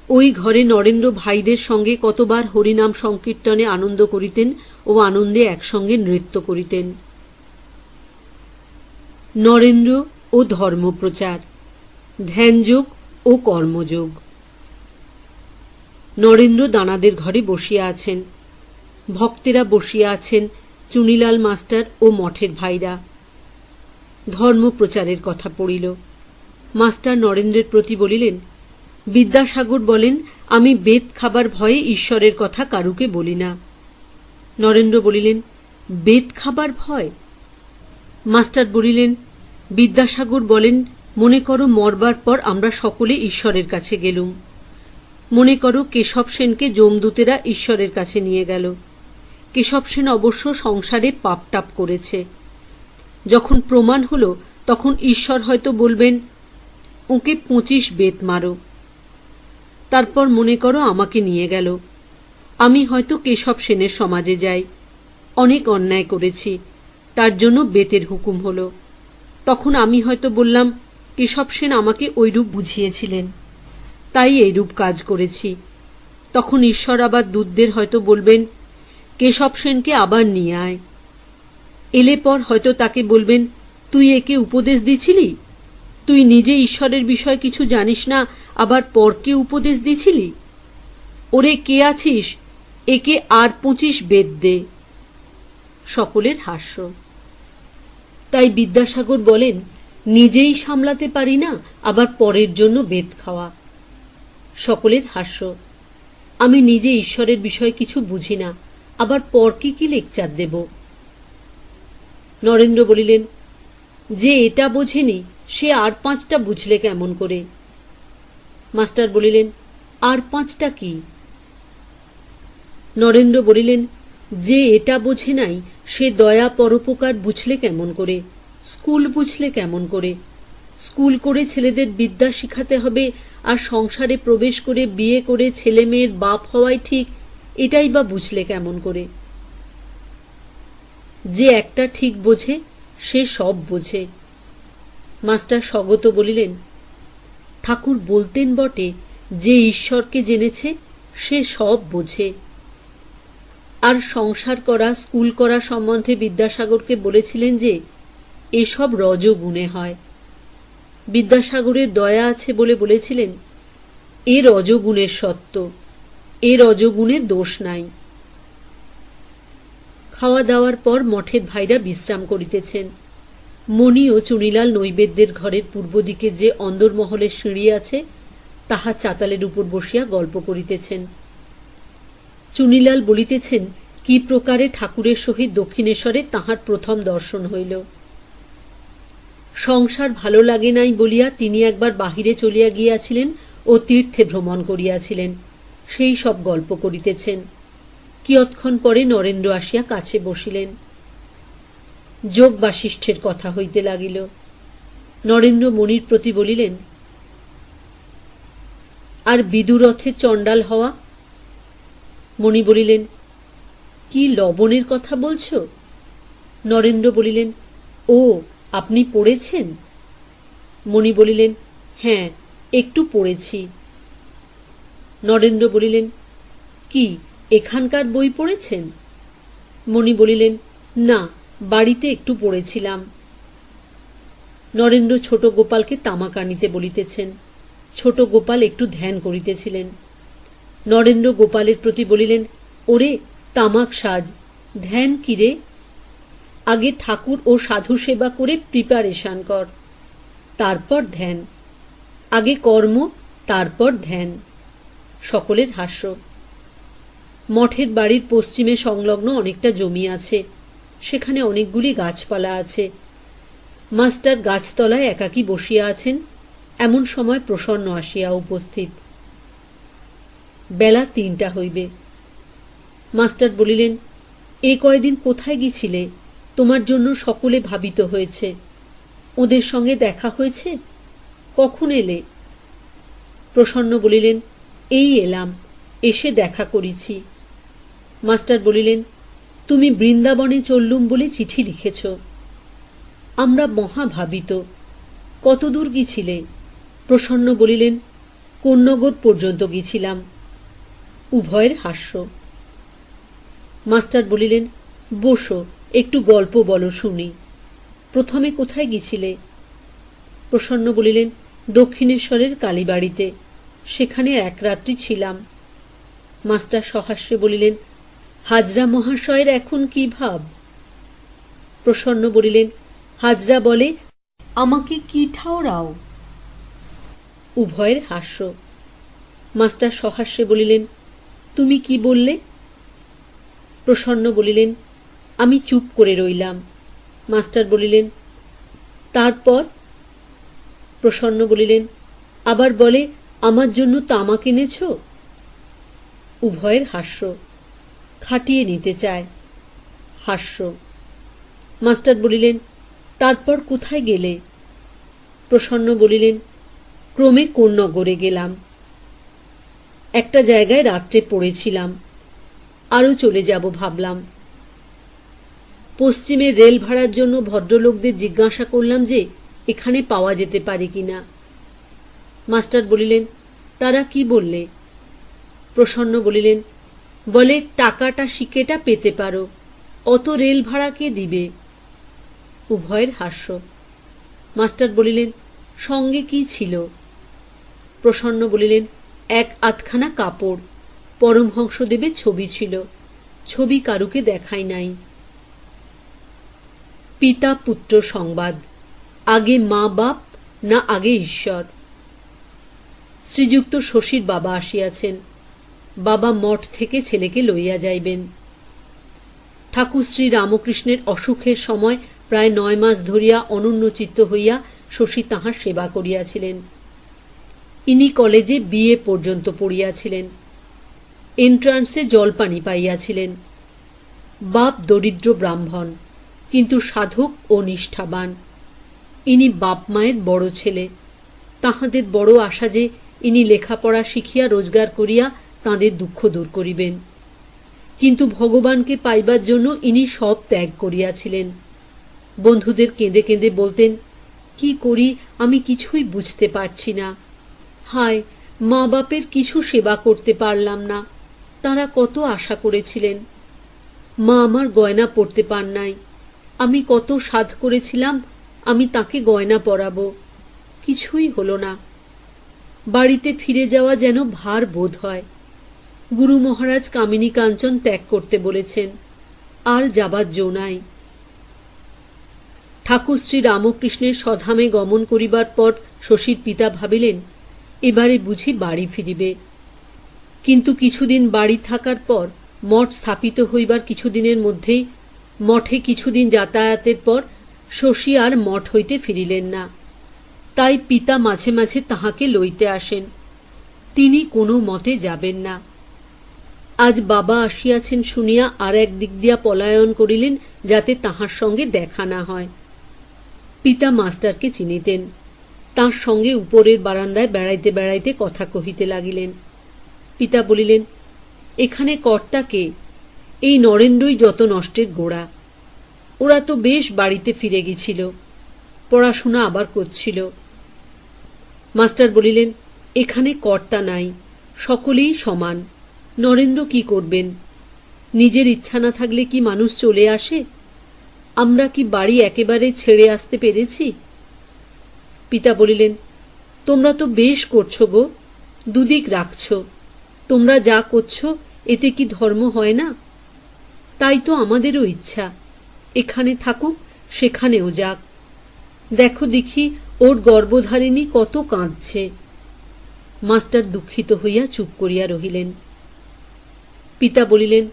ওই ঘরে নরেন্দ্র ভাইদের সঙ্গে কতবার হরিনাম সংকীর্তনে আনন্দ করিতেন ও আনন্দে একসঙ্গে নৃত্য করিতেন। নরেন্দ্র ও ধর্মপ্রচার, ধ্যানযোগ ও কর্মযোগ। নরেন্দ্র দানাদের ঘরে বসিয়া আছেন। ভক্তেরা বসিয়া আছেন, চুনিলাল মাস্টার ও মঠের ভাইরা। ধর্মপ্রচারের কথা পড়িল। মাস্টার নরেন্দ্রের প্রতি বলিলেন, বিদ্যাসাগর বলেন, আমি বেদ খাবার ভয়ে ঈশ্বরের কথা কারুকে বলি না। নরেন্দ্র বলিলেন, বেদ খাবার ভয়? মাস্টার বলিলেন, বিদ্যাসাগর বলেন, মনে করো মরবার পর আমরা সকলে ঈশ্বরের কাছে গেলুম। মনে করো কেশব সেনকে যমদূতেরা ঈশ্বরের কাছে নিয়ে গেল। কেশব সেন অবশ্য সংসারে পাপ টাপ করেছে। যখন প্রমাণ হল তখন ঈশ্বর হয়তো বলবেন, ওকে 25 বেত মারো। তারপর মনে করো আমাকে নিয়ে গেল। আমি হয়তো কেশব সেনের সমাজে যাই, অনেক অন্যায় করেছি, তার জন্য বেতের হুকুম হল। তখন আমি হয়তো বললাম, কেশব সেন আমাকে ঐরূপ বুঝিয়েছিলেন। তাই এইরূপ কাজ করেছি। তখন ঈশ্বর আবার দূতদের হয়তো বলবেন, কেশব সেনকে আবার নিয়ে আয়। এলে পর হয়তো তাকে বলবেন, তুই একে উপদেশ দিছিলি? তুই নিজে ঈশ্বরের বিষয়ে কিছু জানিস না, আবার পরকে উপদেশ দিছিলি? ওরে কে আছিস, একে আর 25 বেদ দে। সকলের হাস্য। তাই বিদ্যাসাগর বলেন, নিজেই সামলাতে পারি না, আবার পরের জন্য বেদ খাওয়া। সকলের হাস্য। আমি নিজে ঈশ্বরের বিষয়ে কিছু বুঝি না, আবার পরকে কি লেকচার দেব? নরেন্দ্র বলিলেন, যে এটা বোঝেনি সে আর 5টা বুঝলে কেমন করে? মাস্টার বলিলেন, আর 5টা কি? নরেন্দ্র বলিলেন, যে এটা বোঝে নাই সে দয়া পরোপকার বুঝলে কেমন করে? স্কুল বুঝলে কেমন করে? স্কুল করে ছেলেদের বিদ্যা শিখাতে হবে, আর সংসারে প্রবেশ করে বিয়ে করে ছেলে মেয়ের বাপ হওয়াই ঠিক, এটাই বা বুঝলে কেমন করে? যে একটা ঠিক বোঝে সে সব বোঝে। মাস্টার স্বগত বলিলেন, ঠাকুর বলতেন বটে, যে ঈশ্বরকে জেনেছে সে সব বোঝে। আর সংসার করা, স্কুল করা সম্বন্ধে বিদ্যাসাগরকে বলেছিলেন যে এসব রজগুণে হয়। বিদ্যাসাগরের দয়া আছে বলে বলেছিলেন, এ রজগুণের সত্য, এ রজগুণের দোষ নাই। খাওয়া দাওয়ার পর মঠের ভাইরা বিশ্রাম করিতেছেন। মণি ও চুনিলাল নৈবেদ্যের ঘরের পূর্ব দিকে যে অন্দরমহলের সিঁড়ি আছে তাহা চাতালের উপর বসিয়া গল্প করিতেছেন। চুনিলাল বলিতেছেন, কি প্রকারে ঠাকুরের সহিত দক্ষিণেশ্বরে তাহার প্রথম দর্শন হইল। সংসার ভালো লাগে নাই বলিয়া তিনি একবার বাহিরে চলিয়া গিয়াছিলেন ও তীর্থে ভ্রমণ করিয়াছিলেন, সেই সব গল্প করিতেছেন। কিয়ৎক্ষণ পরে নরেন্দ্র আসিয়া কাছে বসিলেন। যোগ বাশিষ্ঠের কথা হইতে লাগিল। নরেন্দ্র মণির প্রতি বলিলেন, আর বিদুরথে চণ্ডাল হওয়া? মণি বলিলেন, কি লবণের কথা বলছ? নরেন্দ্র বলিলেন, ও, আপনি পড়েছেন? মণি বলিলেন, হ্যাঁ, একটু পড়েছি। নরেন্দ্র বলিলেন, কি এখানকার বই পড়েছেন? মণি বলিলেন, না, বাড়িতে একটু পড়েছিলাম। নরেন্দ্র ছোট গোপালকে তামাক আনিতে বলিতেছেন। ছোট গোপাল একটু ধ্যান করিতেছিলেন। নরেন্দ্র গোপালের প্রতি বলিলেন, ওরে তামাক সাজ, ধ্যান কিরে? আগে ঠাকুর ও সাধু সেবা করে প্রিপারেশন কর, তারপর ধ্যান। আগে কর্ম, তারপর ধ্যান। সকলের হাস্য। মঠের বাড়ির পশ্চিমে সংলগ্ন অনেকটা জমি আছে, সেখানে অনেকগুলি গাছপালা আছে। মাস্টার গাছতলায় একাকী বসিয়া আছেন। এমন সময় প্রসন্ন আসিয়া উপস্থিত। বেলা 3টা হইবে। মাস্টার বলিলেন, এ কয়দিন কোথায় গিয়েছিলে? তোমার জন্য সকলে ভাবিত হয়েছে। ওদের সঙ্গে দেখা হয়েছে? কখন এলে? প্রসন্ন বলিলেন, এই এলাম, এসে দেখা করেছি। মাস্টার বলিলেন, তুমি বৃন্দাবনে চললুম বলে চিঠি লিখেছ। আমরা মহা ভাবিত। কত দূর গিয়েছিলে? প্রসন্ন বলিলেন, কোন্নগর পর্যন্ত গিয়েছিলাম। উভয়ের হাস্য। মাস্টার বলিলেন, বসো, একটু গল্প বলো শুনি। প্রথমে কোথায় গিয়েছিলে? প্রসন্ন বলিলেন, দক্ষিণেশ্বরের কালীবাড়িতে, সেখানে এক রাত্রি ছিলাম। মাস্টার সহাস্যে বলিলেন, হাজরা মহাশয়ের এখন কি ভাব? প্রসন্ন বলিলেন, হাজরা বলে, আমাকে কি ঠাওরাও? উভয়ের হাস্য। মাস্টার সহাস্যে বলিলেন, তুমি কি বললে? প্রসন্ন বলিলেন, আমি চুপ করে রইলাম। মাস্টার বলিলেন, তারপর? প্রসন্ন বলিলেন, আবার বলে, আমার জন্য তামাক এনেছ? উভয়ের হাস্য। খাটিয়ে নিতে চায়। হাস্য। মাস্টার বলিলেন, তারপর কোথায় গেলে? প্রসন্ন বলিলেন, ক্রমে কোন্নগরে গেলাম। একটা জায়গায় রাত্রে পড়েছিলাম, আরো চলে যাব ভাবলাম। পশ্চিমে রেল ভাড়ার জন্য ভদ্রলোকদের জিজ্ঞাসা করলাম যে এখানে পাওয়া যেতে পারে কিনা। মাস্টার বলিলেন, তারা কি বললে? প্রসন্ন বলিলেন, বলে টাকাটা শিকেটা পেতে পারো, অত রেল ভাড়া কে দিবে? উভয়ের হাস্য। মাস্টার বলিলেন, সঙ্গে কি ছিল? প্রসন্ন বলিলেন, এক আধখানা কাপড়, পরমহংসদেবের ছবি ছিল, ছবি কারুকে দেখাই নাই। পিতা পুত্র সংবাদ। আগে মা বাপ না আগে ঈশ্বর? শ্রীযুক্ত শশীর বাবা আসিয়াছেন। বাবা মঠ থেকে ছেলেকে লইয়া যাইবেন। ঠাকুর শ্রী রামকৃষ্ণের অসুখের সময় প্রায় 9 মাস ধরিয়া অনন্যচিত্ত হইয়া শশী তাঁহার সেবা করিয়াছিলেন। ইনি কলেজে বিএ পর্যন্ত পড়িয়াছিলেন। এন্ট্রান্সে জলপানি পাইয়াছিলেন। বাপ দরিদ্র ব্রাহ্মণ, কিন্তু সাধক ও নিষ্ঠাবান। ইনি বাপ মায়ের বড় ছেলে। তাহাদের বড় আশা যে ইনি লেখাপড়া শিখিয়া রোজগার করিয়া তাঁদের দুঃখ দূর করিবেন। কিন্তু ভগবানকে পাইবার জন্য ইনি সব ত্যাগ করিয়াছিলেন। বন্ধুদের কেঁদে কেঁদে বলতেন, কি করি আমি কিছুই বুঝতে পারছি না। হায়, মা বাপের কিছু সেবা করতে পারলাম না। তাঁরা কত আশা করেছিলেন। মা আমার গয়না পরতে পান নাই। আমি কত সাধ করেছিলাম আমি তাকে গয়না পরাবো, কিছুই হলো না। বাড়িতে ফিরে যাওয়া যেন ভার বোধ হয়। গুরু মহারাজ কামিনী কাঞ্চন ত্যাগ করতে বলেছেন, আর যাবার জো নাই। ঠাকুর শ্রী রামকৃষ্ণের স্বধামে গমন করিবার পর শশীর পিতা ভাবিলেন, এবারে বুঝি বাড়ি ফিরিবে। কিন্তু কিছুদিন বাড়ি থাকার পর মঠ স্থাপিত হইবার কিছুদিনের মধ্যেই মঠে কিছুদিন যাতায়াতের পর শশী আর মঠ হইতে ফিরিলেন না। তাই পিতা মাঝে মাঝে তাহাকে লইতে আসেন। তিনি কোনো মতে যাবেন না। আজ বাবা আসিয়াছেন শুনিয়া আর এক দিক দিয়া পলায়ন করিলেন, যাতে তাহার সঙ্গে দেখা না হয়। পিতা মাস্টারকে চিনিতেন। তাঁর সঙ্গে উপরের বারান্দায় বেড়াইতে বেড়াইতে কথা কহিতে লাগিলেন। পিতা বলিলেন, এখানে কর্তা কে? এই নরেন্দ্রই যত নষ্টের গোড়া। ওরা তো বেশ বাড়িতে ফিরে গেছিল, পড়াশোনা আবার করছিল। মাস্টার বলিলেন, এখানে কর্তা নাই, সকলেই সমান। নরেন্দ্র কি করবেন? নিজের ইচ্ছা না থাকলে কি মানুষ চলে আসে? আমরা কি বাড়ি একেবারে ছেড়ে আসতে পেরেছি? পিতা বলিলেন, তোমরা তো বেশ করছো গো, দুদিক রাখছ। তোমরা যা করছো এতে কি ধর্ম হয় না? তাই তো আমাদেরও ইচ্ছা, এখানে থাকুক, সেখানেও যাক। দেখো দেখি ওর গর্ভধারিণী কত কাঁদছে। মাস্টার দুঃখিত হইয়া চুপ করিয়া রহিলেন। পিতা বলিলেন,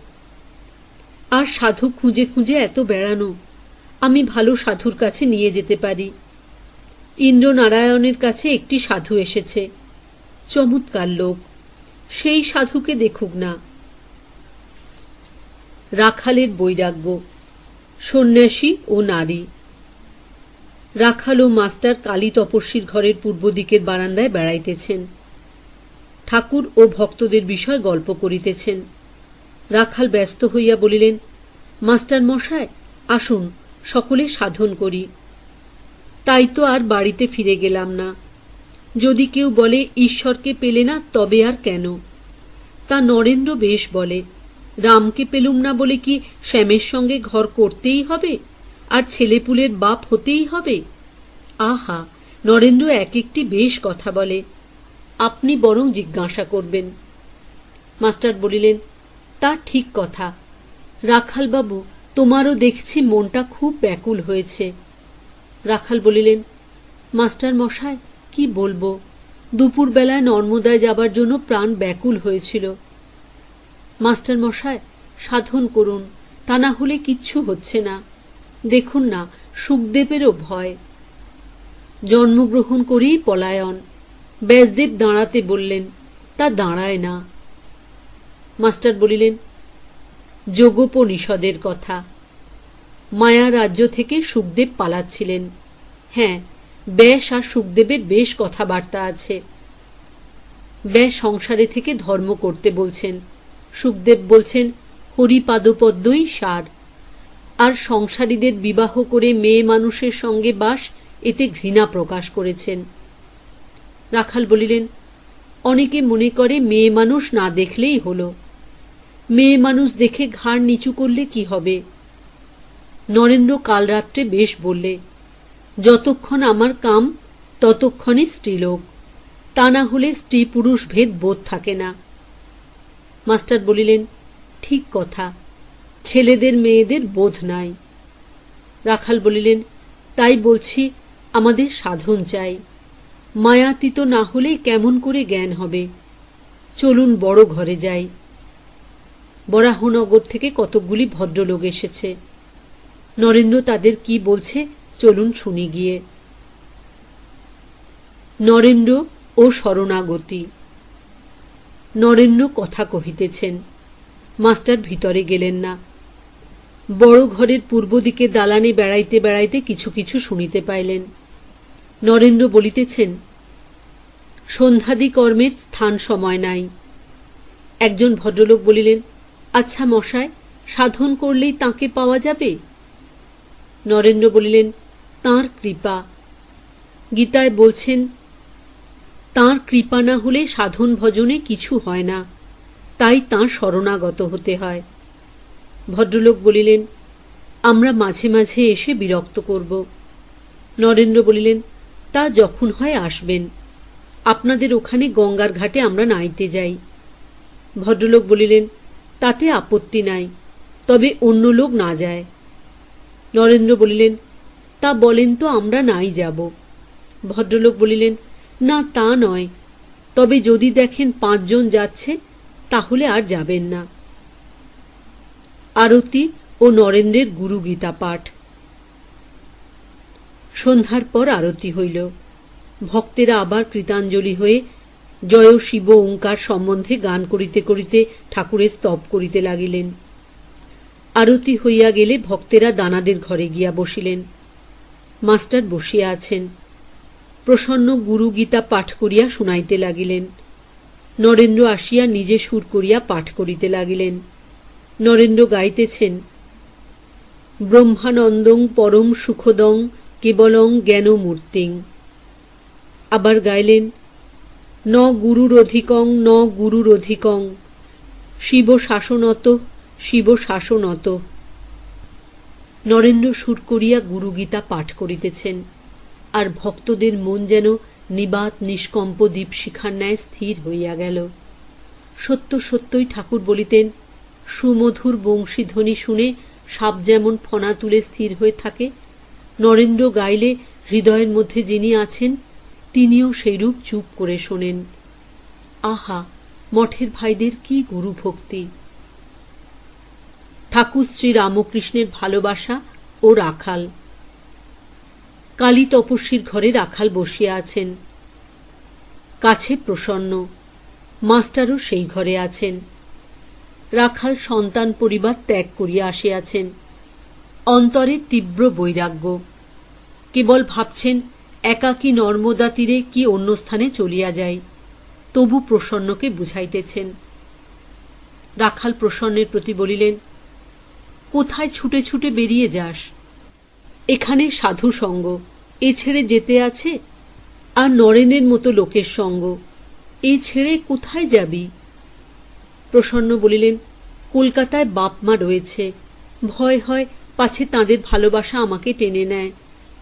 আর সাধু খুঁজে খুঁজে এত বেড়ানো, আমি ভালো সাধুর কাছে নিয়ে যেতে পারি। ইন্দ্রনারায়ণের কাছে একটি সাধু এসেছে, চমৎকার লোক, সেই সাধুকে দেখুক না। রাখালের বৈরাগ্য, সন্ন্যাসী ও নারী। রাখাল ও মাস্টার কালী তপস্বীর ঘরের পূর্ব দিকের বারান্দায় বেড়াইতেছেন। ঠাকুর ও ভক্তদের বিষয় গল্প করিতেছেন। রাখাল ব্যস্ত হইয়া বলিলেন, মাস্টার মশায়, আসুন সকলে সাধন করি। তাই তো আর বাড়িতে ফিরে গেলাম না। যদি কেউ বলে ঈশ্বরকে পেলে না, তবে আর কেন? তা নরেন্দ্র বেশ বলে, রামকে পেলুম না বলে কি শ্যামের সঙ্গে ঘর করতেই হবে আর ছেলেপুলের বাপ হতেই হবে? আহা, নরেন্দ্র এক একটি বেশ কথা বলে, আপনি বরং জিজ্ঞাসা করবেন। মাস্টার বলিলেন, তা ঠিক কথা। রাখালবাবু, তোমারও দেখছি মনটা খুব ব্যাকুল হয়েছে। রাখাল বলিলেন, মাস্টার মশায়, কি বলবো, দুপুরবেলায় নর্মদায় যাবার জন্য প্রাণ ব্যাকুল হয়েছিল। মাস্টার মশায়, সাধন করুন, তা না হলে কিচ্ছু হচ্ছে না। দেখুন না, সুখদেবেরও ভয়। জন্মগ্রহণ করেই পলায়ন। ব্যাসদেব দাঁড়াতে বললেন, তা দাঁড়ায় না। মাস্টার বলিলেন, যোগোপনিষদের কথা। মায়া রাজ্য থেকে সুখদেব পালাচ্ছিলেন। হ্যাঁ, ব্যাস আর সুখদেবের বেশ কথাবার্তা আছে। ব্যাস সংসারে থেকে ধর্ম করতে বলছেন, সুখদেব বলছেন হরিপাদপদ্মই সার। আর সংসারীদের বিবাহ করে মেয়ে মানুষের সঙ্গে বাস, এতে ঘৃণা প্রকাশ করেছেন। রাখাল বলিলেন, অনেকে মনে করে মেয়ে মানুষ না দেখলেই হলো। মেয়ে মানুষ দেখে ঘাড় নিচু করলে কি হবে? নরেন্দ্র কাল রাত্রে বেশ বললে, যতক্ষণ আমার কাম ততক্ষণই স্ত্রীলোক, তা না হলে স্ত্রী পুরুষ ভেদ বোধ থাকে না। মাস্টার বলিলেন, ঠিক কথা, ছেলেদের মেয়েদের বোধ নাই। রাখাল বলিলেন, তাই বলছি আমাদের সাধন চাই। মায়াতীত না হলে কেমন করে জ্ঞান হবে? চলুন বড় ঘরে যাই। বরাহনগর থেকে কতকগুলি ভদ্রলোক এসেছে। নরেন্দ্র তাদের কি বলছে চলুন শুনি গিয়ে। নরেন্দ্র ও শরণাগতি। নরেন্দ্র কথা কহিতেছেন। মাস্টার ভিতরে গেলেন না। বড় ঘরের পূর্ব দিকে দালানে বেড়াইতে বেড়াইতে কিছু কিছু শুনিতে পাইলেন। নরেন্দ্র বলিতেছেন, সন্ধ্যাদি কর্মের স্থান সময় নাই। একজন ভদ্রলোক বলিলেন, আচ্ছা মশায়, সাধন করলেই তাঁকে পাওয়া যাবে? নরেন্দ্র বলিলেন, তাঁর কৃপা। গীতায় বলছেন, তাঁর কৃপা না হলে সাধন ভজনে কিছু হয় না, তাই তাঁর শরণাগত হতে হয়। ভদ্রলোক বলিলেন, আমরা মাঝে মাঝে এসে বিরক্ত করব। নরেন্দ্র বলিলেন, তা যখন হয় আসবেন। আপনাদের ওখানে গঙ্গার ঘাটে আমরা নাইতে যাই। ভদ্রলোক বলিলেন, তাতে আপত্তি নাই, তবে অন্য লোক না যায়। নরেন্দ্র বলিলেন, তা বলেন তো আমরা নাই যাব। ভদ্রলোক বলিলেন, না তা নয়, তবে যদি দেখেন 5 জন যাচ্ছে তাহলে আর যাবেন না। আরতি ও নরেন্দ্রের গুরু গীতা পাঠ। সন্ধ্যার পর আরতি হইল। ভক্তেরা আবার কৃতাঞ্জলি হয়ে জয় শিব ওঙ্কার সম্বন্ধে গান করিতে করিতে ঠাকুরের স্তব করিতে লাগিলেন। আরতি হইয়া গেলে ভক্তেরা দানাদের ঘরে গিয়া বসিলেন। মাস্টার বসিয়া আছেন। প্রসন্ন গুরু গীতা পাঠ করিয়া শুনাইতে লাগিলেন। নরেন্দ্র আসিয়া নিজে সুর করিয়া পাঠ করিতে লাগিলেন। নরেন্দ্র গাইতেছেন, ব্রহ্মানন্দং পরম সুখদং কেবলং জ্ঞানমূর্তিং। আবার গাইলেন, ন গুরুরধিকং ন গুরুরধিকং শিব শাসনত শিব শাসনত। নরেন্দ্র সুর করিয়া গুরুগীতা পাঠ করিতেছেন, আর ভক্তদের মন যেন নিবাত নিষ্কম্প দীপশিখার ন্যায় স্থির হইয়া গেল। সত্য সত্যই ঠাকুর বলিতেন, সুমধুর বংশীধ্বনি শুনে সাপ যেমন ফনা তুলে স্থির হয়ে থাকে, নরেন্দ্র গাইলে হৃদয়ের মধ্যে যিনি আছেন তিনিও সেইরূপ চুপ করে শোনেন। আহা, মঠের ভাইদের কি গুরু ভক্তি! ঠাকুর শ্রী রামকৃষ্ণের ভালোবাসা ও রাখাল। কালী তপস্বীর ঘরে রাখাল বসিয়া আছেন। কাছে প্রসন্ন, মাস্টারও সেই ঘরে আছেন। রাখাল সন্তান পরিবার ত্যাগ করিয়া আসিয়াছেন। অন্তরে তীব্র বৈরাগ্য। কেবল ভাবছেন একাকী নর্মদা তীরে কি অন্য স্থানে চলিয়া যায়। তবু প্রসন্নকে বুঝাইতেছেন। রাখাল প্রসন্নের প্রতি বলিলেন, কোথায় ছুটে ছুটে বেরিয়ে যাস? এখানে সাধু সঙ্গ, এ ছেড়ে যেতে আছে? আর নরেনের মতো লোকের সঙ্গ, এ ছেড়ে কোথায় যাবি? প্রসন্ন বলিলেন, কলকাতায় বাপ মা রয়েছে, ভয় হয় পাছে তাঁদের ভালোবাসা আমাকে টেনে নেয়,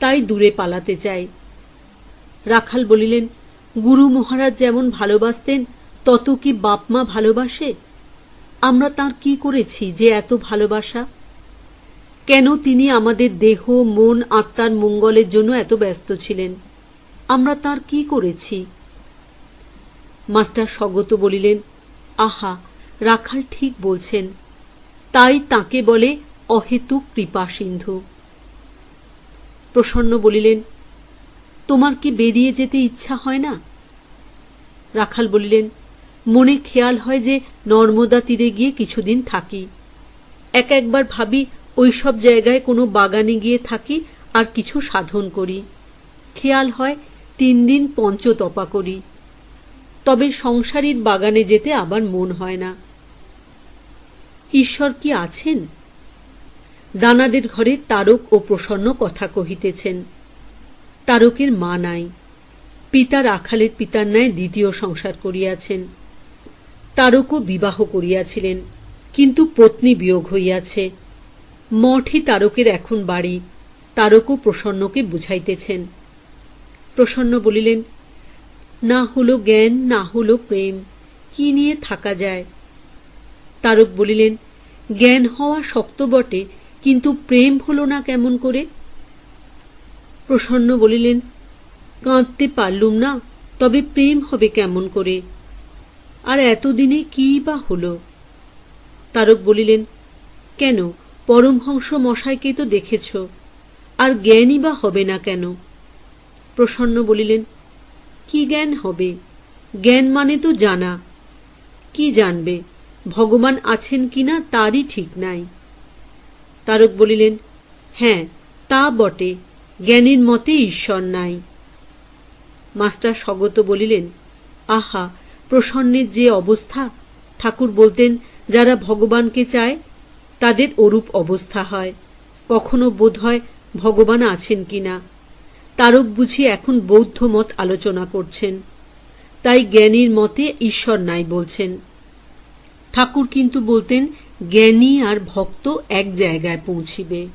তাই দূরে পালাতে চাই। রাখাল বলিলেন, গুরু মহারাজ যেমন ভালোবাসতেন তত কি বাপ মা ভালোবাসে? আমরা তাঁর কি করেছি যে এত ভালোবাসা? কেন তিনি আমাদের দেহ মন আত্মার মঙ্গলের জন্য এত ব্যস্ত ছিলেন? আমরা তাঁর কি করেছি? মাস্টার স্বগত বলিলেন, আহা, রাখাল ঠিক বলছেন, তাই তাকে বলে অহেতুক কৃপা সিন্ধু। প্রসন্ন বলিলেন, তোমার কি বেরিয়ে যেতে ইচ্ছা হয় না? রাখাল বলিলেন, মনে খেয়াল হয় যে নর্মদা তীরে গিয়ে কিছুদিন থাকি। একবার ভাবি ওই সব জায়গায় কোনো বাগানে গিয়ে থাকি আর কিছু সাধন করি। খেয়াল হয় 3 দিন পঞ্চতপা করি। তবে সংসারীর বাগানে যেতে আবার মন হয় না। ঈশ্বর কি আছেন? দানাদের ঘরে তারক ও প্রসন্ন কথা কহিতেছেন। তারকের মা নাই। পিতা রাখালের পিতার ন্যায় দ্বিতীয় সংসার করিয়াছেন। তারকও বিবাহ করিয়াছিলেন, কিন্তু পত্নী বিয়োগ হইয়াছে। মঠই তারকের এখন বাড়ি। তারকও প্রসন্নকে বুঝাইতেছেন। প্রসন্ন বলিলেন, না হলো জ্ঞান, না হলো প্রেম, কি নিয়ে থাকা যায়? তারক বলিলেন, জ্ঞান হওয়া শক্ত বটে, কিন্তু প্রেম হল না কেমন করে? প্রসন্ন বলিলেন, কাঁদতে পারলুম না, তবে প্রেম হবে কেমন করে? আর এতদিনে কি বা হল? তারক বলিলেন, কেন, পরমহংস মশাইকে তো দেখেছ, আর জ্ঞানই বা হবে না কেন? প্রসন্ন বলিলেন, কি জ্ঞান হবে? জ্ঞান মানে তো জানা। কি জানবে? ভগবান আছেন কিনা তারই ঠিক নাই। তারক বলিলেন, হ্যাঁ, তা বটে, জ্ঞানীর মতে ঈশ্বর নাই। মাস্টার স্বগত বলিলেন, আহা, প্রসন্নের যে অবস্থা! ঠাকুর বলতেন, যারা ভগবানকে চায় তাদের ওরূপ অবস্থা হয়। কখনো বোধ হয় ভগবান আছেন কিনা। তারক বুঝি এখন বৌদ্ধ মত আলোচনা করছেন, তাই জ্ঞানীর মতে ঈশ্বর নাই বলছেন। ঠাকুর কিন্তু বলতেন, জ্ঞানী আর ভক্ত এক জায়গায় পৌঁছিবে।